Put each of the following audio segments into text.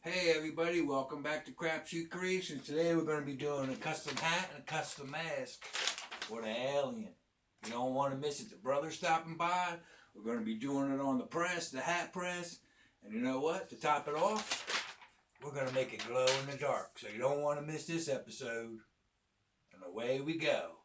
Hey everybody, welcome back to Crapshoot Creations. Today we're going to be doing a custom hat and a custom mask for the alien. You don't want to miss it. The brother's stopping by. We're going to be doing it on the press, the hat press. And you know what? To top it off, we're going to make it glow in the dark. So you don't want to miss this episode. And away we go.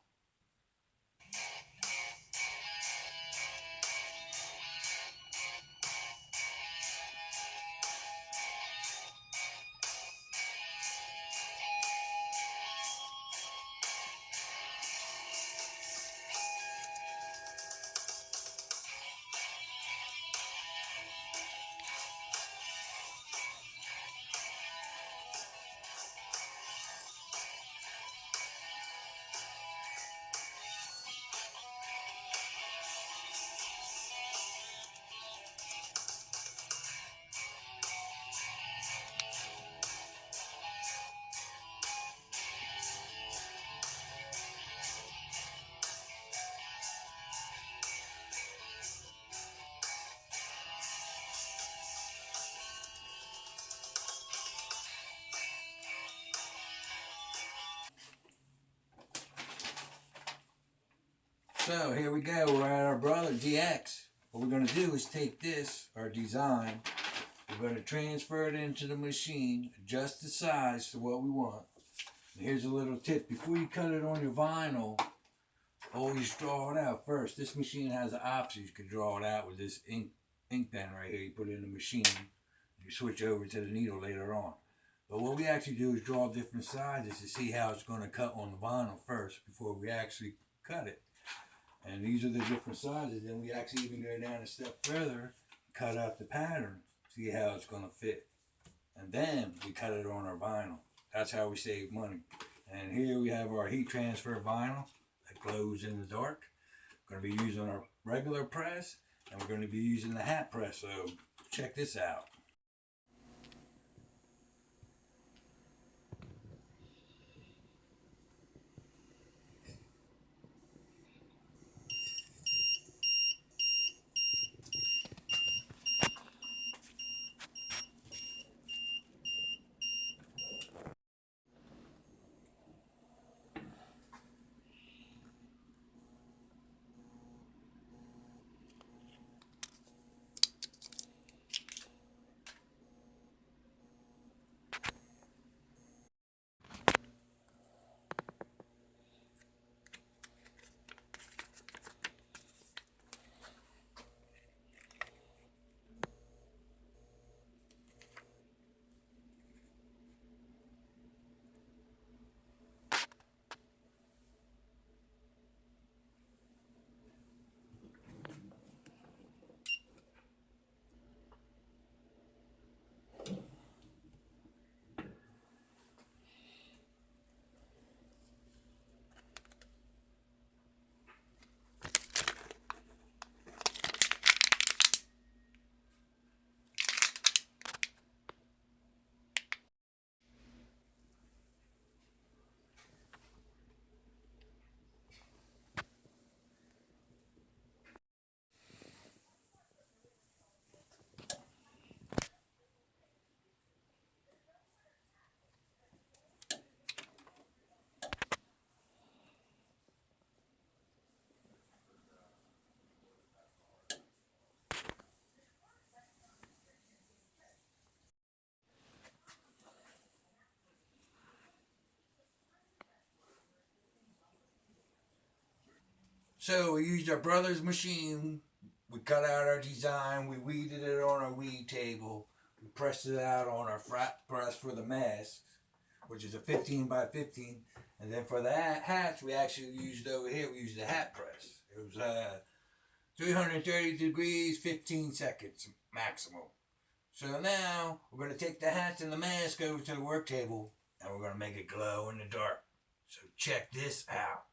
So here we go. We're at our brother DX. What we're going to do is take this, our design, we're going to transfer it into the machine, adjust the size to what we want. And here's a little tip. Before you cut it on your vinyl, always draw it out first. This machine has an option. You can draw it out with this ink pen right here. You put it in the machine. You switch over to the needle later on. But what we actually do is draw different sizes to see how it's going to cut on the vinyl first before we actually cut it. And these are the different sizes. Then we actually even go down a step further, cut out the pattern, see how it's going to fit. And then we cut it on our vinyl. That's how we save money. And here we have our heat transfer vinyl that glows in the dark. We're going to be using our regular press, and we're going to be using the hat press. So check this out. So we used our brother's machine. We cut out our design. We weeded it on our weed table. We pressed it out on our flat press for the mask, which is a 15 by 15. And then for the hats, we actually used over here, we used the hat press. It was 330 degrees, 15 seconds maximum. So now we're going to take the hats and the mask over to the work table, and we're going to make it glow in the dark. So check this out.